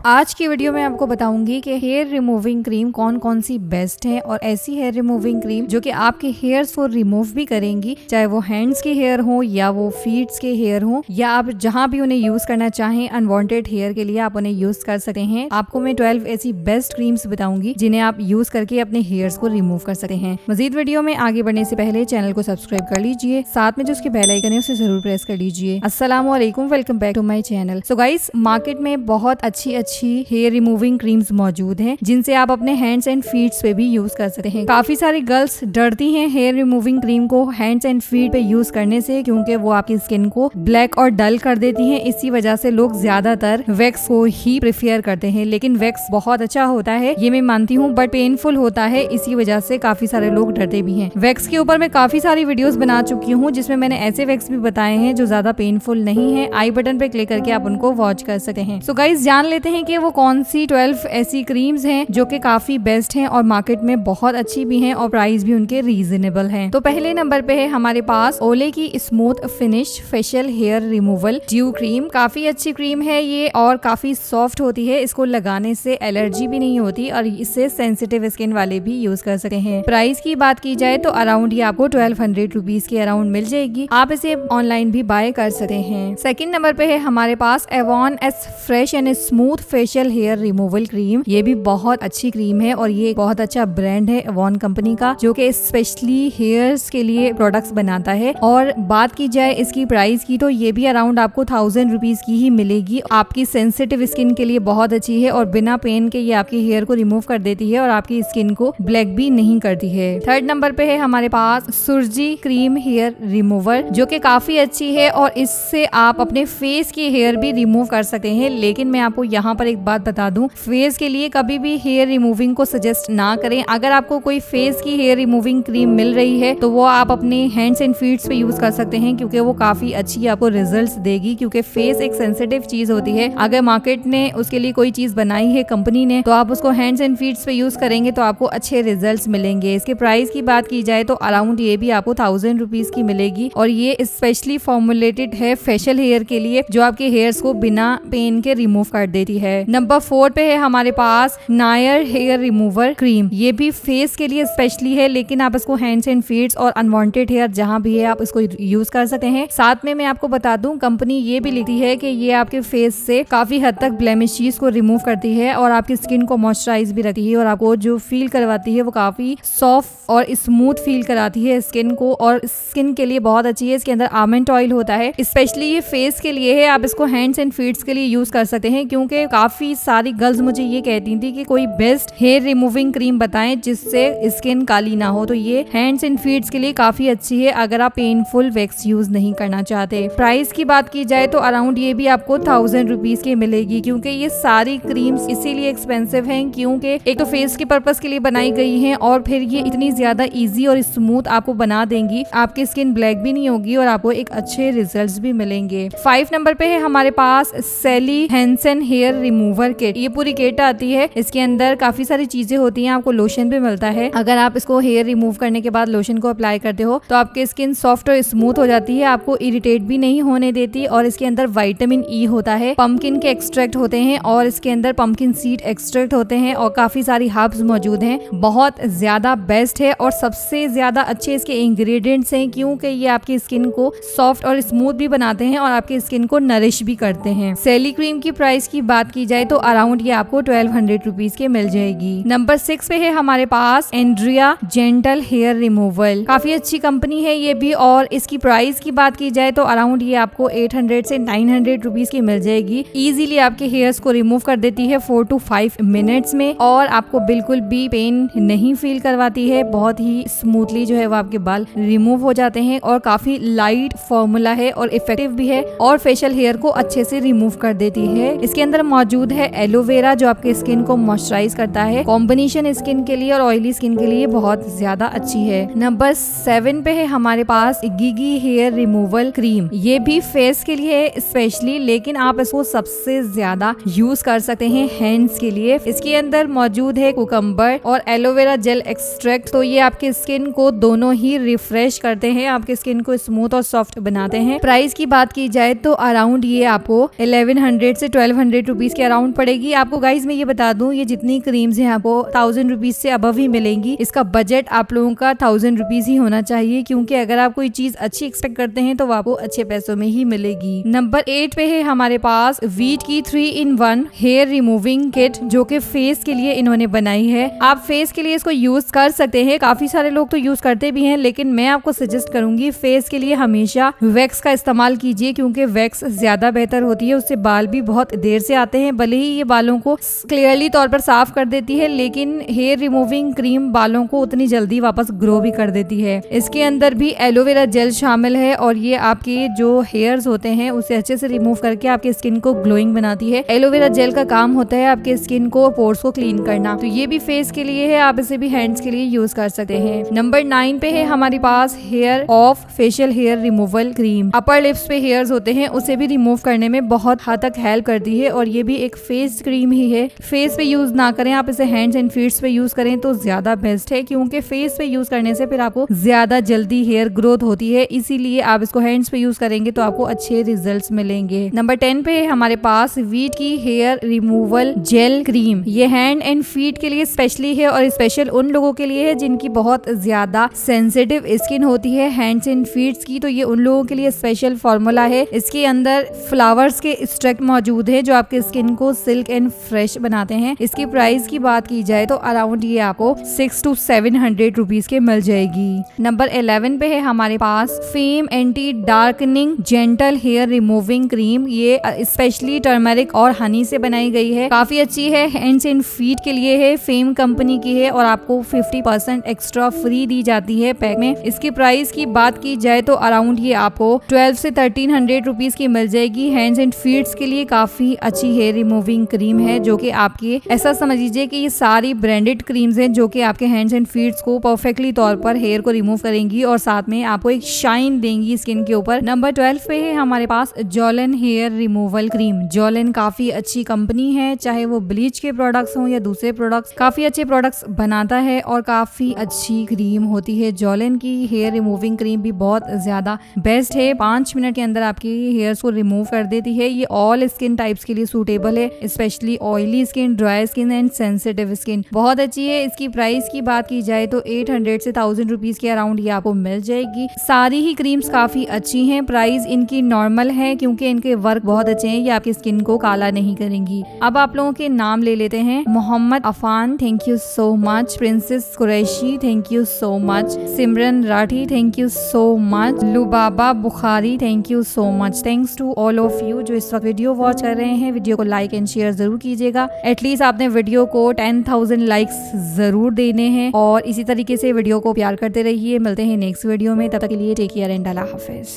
आज की वीडियो में आपको बताऊंगी कि हेयर रिमूविंग क्रीम कौन कौन सी बेस्ट है और ऐसी हेयर रिमूविंग क्रीम जो कि आपके हेयर्स को रिमूव भी करेंगी, चाहे वो हैंड्स के हेयर हो या वो फीट्स के हेयर हो या आप जहां भी उन्हें यूज करना चाहें अनवांटेड हेयर के लिए आप उन्हें यूज कर सकते हैं। आपको मैं 12 ऐसी बेस्ट क्रीम्स बताऊंगी जिन्हें आप यूज करके अपने हेयर्स को रिमूव कर सकते हैं। मजीद वीडियो में आगे बढ़ने से पहले चैनल को सब्सक्राइब कर लीजिए, साथ में जो उसके बेल आइकन है उसे जरूर प्रेस कर लीजिए। अस्सलाम वालेकुम, welcome back to my channel. So guys, market में बहुत अच्छी हेयर रिमूविंग क्रीम्स मौजूद हैं जिनसे आप अपने हैंड्स एंड फीट्स पे भी यूज कर सकते हैं। काफी सारी गर्ल्स डरती हैं हेयर रिमूविंग क्रीम को हैंड्स एंड फीट पे यूज करने से, क्योंकि वो आपकी स्किन को ब्लैक और डल कर देती हैं। इसी वजह से लोग ज्यादातर वैक्स को ही प्रेफर करते हैं, लेकिन वैक्स बहुत अच्छा होता है ये मैं मानती हूँ, बट पेनफुल होता है, इसी वजह से काफी सारे लोग डरते भी हैं। वैक्स के ऊपर मैं काफी सारी वीडियोस बना चुकी हूँ जिसमें मैंने ऐसे वैक्स भी बताए हैं जो ज्यादा पेनफुल नहीं है। आई बटन पे क्लिक करके आप उनको वॉच कर सकते हैं। सो गाइस, जान लेते हैं कि वो कौन सी 12 ऐसी क्रीम्स हैं जो कि काफी बेस्ट हैं और मार्केट में बहुत अच्छी भी हैं और प्राइस भी उनके रीजनेबल हैं। तो पहले नंबर पे है हमारे पास ओले की smooth finish facial hair removal duo cream. काफी अच्छी क्रीम है ये और काफी सॉफ्ट होती है। इसको लगाने से एलर्जी भी नहीं होती और इससे सेंसिटिव स्किन वाले भी यूज कर सकते हैं। प्राइस की बात की जाए तो अराउंड ये आपको 1200 रुपीज के अराउंड मिल जाएगी। आप इसे ऑनलाइन भी बाय कर सकते हैं। सेकंड नंबर पे है हमारे पास Avon's fresh and smooth facial hair removal cream. ये भी बहुत अच्छी क्रीम है और ये बहुत अच्छा ब्रांड है एवॉन कंपनी का, जो कि स्पेशली हेयर्स के लिए प्रोडक्ट्स बनाता है। और बात की जाए इसकी प्राइस की तो ये भी अराउंड आपको 1000 रुपीज की ही मिलेगी। आपकी सेंसिटिव स्किन के लिए बहुत अच्छी है और बिना पेन के ये आपके हेयर को रिमूव कर देती है और आपकी स्किन को ब्लैक भी नहीं करती है। थर्ड नंबर पे है हमारे पास सुरजी क्रीम हेयर रिमूवर, जो कि काफी अच्छी है और इससे आप अपने फेस की हेयर भी रिमूव कर सकते हैं। लेकिन मैं आपको यहाँ पर एक बात बता दूं, फेस के लिए कभी भी हेयर रिमूविंग को सजेस्ट ना करें। अगर आपको कोई फेस की हेयर रिमूविंग क्रीम मिल रही है तो वो आप अपने हैंड्स एंड फीट्स पे यूज कर सकते हैं, क्योंकि वो काफी अच्छी आपको रिजल्ट्स देगी। क्योंकि फेस एक सेंसिटिव चीज होती है, अगर मार्केट ने उसके लिए कोई चीज बनाई है कंपनी ने, तो आप उसको हैंड्स एंड फीट्स पे यूज करेंगे तो आपको अच्छे रिजल्ट्स मिलेंगे। इसके प्राइस की बात की जाए तो अराउंड ये भी आपको 1000 रुपीज की मिलेगी और ये स्पेशली फॉर्मुलेटेड है फेशियल हेयर के लिए, जो आपके हेयर्स को बिना पेन के रिमूव कर देती है। नंबर 4 पे है हमारे पास नायर हेयर रिमूवर क्रीम। ये भी फेस के लिए स्पेशली है, लेकिन आप इसको हैंड्स एंड फीट्स और अनवांटेड हेयर जहां भी है आप इसको यूज कर सकते हैं। साथ में मैं आपको बता दूं, कंपनी ये भी लिखती है कि ये आपके फेस से काफी हद तक ब्लेमिशेस को रिमूव करती है और आपकी स्किन को मॉइस्चराइज भी रखती है और आपको जो फील करवाती है वो काफी सॉफ्ट और स्मूथ फील कराती है स्किन को, और स्किन के लिए बहुत अच्छी है। इसके अंदर आलमंड ऑयल होता है, स्पेशली ये फेस के लिए है। आप इसको हैंड्स एंड फीट्स के लिए यूज कर सकते हैं, क्योंकि काफी सारी गर्ल्स मुझे ये कहती थी कि कोई बेस्ट हेयर रिमूविंग क्रीम बताएं जिससे स्किन काली ना हो। तो ये हैंड्स एंड फीट्स के लिए काफी अच्छी है अगर आप पेनफुल वैक्स यूज नहीं करना चाहते। प्राइस की बात की जाए तो अराउंड ये भी आपको 1000 रुपीज की मिलेगी। क्योंकि ये सारी क्रीम्स इसीलिए एक्सपेंसिव हैं क्योंकि एक तो फेस के पर्पस के लिए बनाई गई है और फिर ये इतनी ज्यादा इजी और स्मूथ आपको बना देंगी, आपकी स्किन ब्लैक भी नहीं होगी और आपको एक अच्छे रिजल्ट्स भी मिलेंगे। 5 नंबर पे है हमारे पास सैली हैंसन हेयर रिमूवर किट। ये पूरी किट आती है, इसके अंदर काफी सारी चीजें होती हैं, आपको लोशन भी मिलता है। अगर आप इसको हेयर रिमूव करने के बाद लोशन को अप्लाई करते हो तो आपकी स्किन सॉफ्ट और स्मूथ हो जाती है, आपको इरिटेट भी नहीं होने देती। और इसके अंदर विटामिन ई होता है, पंपकिन के एक्सट्रैक्ट होते हैं और इसके अंदर पंपकिन सीड एक्सट्रैक्ट होते हैं और काफी सारी हर्ब्स मौजूद हैं। बहुत ज्यादा बेस्ट है और सबसे ज्यादा अच्छे इसके इंग्रेडिएंट्स हैं, क्योंकि ये आपकी स्किन को सॉफ्ट और स्मूथ भी बनाते हैं और आपकी स्किन को नरिश भी करते हैं। सैली क्रीम की प्राइस की बात की जाए तो अराउंड ये आपको 1200 रुपीज के मिल जाएगी। नंबर 6 पे है हमारे पास एंड्रिया जेंटल हेयर रिमूवल। काफी अच्छी कंपनी है ये भी और इसकी प्राइस की बात की जाए तो अराउंड ये आपको 800 से 900 रुपीज की मिल जाएगी। इजीली आपके हेयर्स को रिमूव कर देती है 4 to 5 मिनट्स में और आपको बिल्कुल भी पेन नहीं फील करवाती है। बहुत ही स्मूथली जो है वो आपके बाल रिमूव हो जाते हैं और काफी लाइट फॉर्मूला है और इफेक्टिव भी है और फेशियल हेयर को अच्छे से रिमूव कर देती है। इसके अंदर मौजूद है एलोवेरा, जो आपके स्किन को मॉइस्चराइज करता है। कॉम्बिनेशन स्किन के लिए और ऑयली स्किन के लिए बहुत ज्यादा अच्छी है। नंबर 7 पे है हमारे पास गिगी हेयर रिमूवल क्रीम। ये भी फेस के लिए है स्पेशली, लेकिन आप इसको सबसे ज्यादा यूज कर सकते हैं हैंड्स के लिए। इसके अंदर मौजूद है कुकम्बर और एलोवेरा जेल एक्सट्रैक्ट, तो ये आपके स्किन को दोनों ही रिफ्रेश करते हैं, आपके स्किन को स्मूथ और सॉफ्ट बनाते हैं। प्राइस की बात की जाए तो अराउंड ये आपको 1100 से 1200 रुपीज के अराउंड पड़ेगी। आपको गाइज मैं ये बता दूं, ये जितनी क्रीम्स हैं आपको 1000 रुपीज से अबव ही मिलेंगी। इसका बजट आप लोगों का 1000 रुपीज ही होना चाहिए, क्योंकि अगर आप कोई चीज अच्छी एक्सपेक्ट करते हैं तो वो आपको अच्छे पैसों में ही मिलेगी। नंबर 8 पे है हमारे पास वीट की 3-in-1 हेयर रिमूविंग किट, जो कि फेस के लिए इन्होंने बनाई है। आप फेस के लिए इसको यूज कर सकते हैं, काफी सारे लोग तो यूज करते भी हैं, लेकिन मैं आपको सजेस्ट करूंगी फेस के लिए हमेशा वैक्स का इस्तेमाल कीजिए, क्योंकि वैक्स ज्यादा बेहतर होती है। उससे बाल भी बहुत देर से आते हैं, भले ही ये बालों को क्लियरली तौर पर साफ कर देती है, लेकिन हेयर रिमूविंग क्रीम बालों को उतनी जल्दी वापस ग्रो भी कर देती है। इसके अंदर भी एलोवेरा जेल शामिल है और ये आपके जो हेयर्स होते हैं उसे अच्छे से रिमूव करके आपके स्किन को ग्लोइंग बनाती है। एलोवेरा जेल का काम होता है आपके स्किन को, पोर्स को क्लीन करना। तो ये भी फेस के लिए है, आप इसे भी हैंड्स के लिए यूज कर सकते हैं। नंबर 9 पे है हमारे पास hair off facial hair removal cream. Upper lips पे हेयर्स होते हैं उसे भी रिमूव करने में बहुत हद तक हेल्प करती है, और ये भी एक फेस क्रीम ही है। फेस पे यूज ना करें, आप इसे हैंड्स एंड फीट्स पे यूज करें तो ज्यादा बेस्ट है, क्योंकि फेस पे यूज करने से फिर आपको ज्यादा जल्दी हेयर ग्रोथ होती है। इसीलिए आप इसको हैंड्स पे यूज करेंगे तो आपको अच्छे रिजल्ट्स मिलेंगे। नंबर 10 पे है हमारे पास वीट की हेयर रिमूवल जेल क्रीम। ये हैंड एंड फीट के लिए स्पेशली है, और स्पेशल उन लोगों के लिए है जिनकी बहुत ज्यादा सेंसिटिव स्किन होती है हैंड्स एंड फीट्स की। तो ये उन लोगों के लिए स्पेशल फॉर्मूला है। इसके अंदर फ्लावर्स के एक्सट्रैक्ट मौजूद है जो आपके स्किन को सिल्क एंड फ्रेश बनाते हैं। इसकी प्राइस की बात की जाए तो अराउंड ये आपको 600 to 700 रुपीज के मिल जाएगी। नंबर 11 पे है हमारे पास Fem anti darkening gentle hair removing cream. ये स्पेशली टर्मरिक और हनी से बनाई गई है, काफी अच्छी है, हैंड्स एंड फीट के लिए है, फेम कंपनी की है और आपको 50% एक्स्ट्रा फ्री दी जाती है पैक में। इसकी प्राइस की बात की जाए तो अराउंड ये आपको 1200 से 1300 रुपीज की मिल जाएगी। हैंड्स एंड फीट्स के लिए काफी अच्छी हेयर रिमूविंग क्रीम है, जो कि आपके ऐसा समझ लीजिए कि ये सारी ब्रांडेड क्रीम्स हैं जो कि आपके हैंड्स एंड फीट्स को परफेक्टली तौर पर हेयर को रिमूव करेंगी और साथ में आपको एक शाइन देंगी स्किन के ऊपर। नंबर 12 पे है हमारे पास Jhulan hair removal cream. Jhulan काफी अच्छी कंपनी है, चाहे वो ब्लीच के प्रोडक्ट्स हो या दूसरे प्रोडक्ट्स, काफी अच्छे प्रोडक्ट्स बनाता है और काफी अच्छी क्रीम होती है। जॉलन की हेयर रिमूविंग क्रीम भी बहुत ज्यादा बेस्ट है, 5 मिनट के अंदर आपकी हेयर्स को रिमूव कर देती है। ये ऑल स्किन टाइप्स के लिए सूटेबल है, specially oily skin, dry skin and sensitive skin. बहुत अच्छी है। इसकी प्राइस की बात की जाए तो 800 से 1000 रुपीज के अराउंड ये आपको मिल जाएगी। सारी ही क्रीम्स काफी अच्छी हैं, प्राइस इनकी नॉर्मल है क्योंकि इनके वर्क बहुत अच्छे हैं, ये आपकी स्किन को काला नहीं करेंगी। अब आप लोगों के नाम ले लेते हैं। Mohammad Afan, thank you so much. Princess Qureshi, thank you so much. Simran Rathi, thank you so much. Lubaba Bukhari, thank you so much. Thanks to all of you जो इस वक्त वीडियो वॉच कर रहे हैं। वीडियो को लाइक एंड शेयर जरूर कीजिएगा। एटलीस्ट आपने वीडियो को 10,000 लाइक्स जरूर देने हैं और इसी तरीके से वीडियो को प्यार करते रहिए। मिलते हैं नेक्स्ट वीडियो में, तब तक के लिए टेक केयर एंड अल्लाह हाफिज।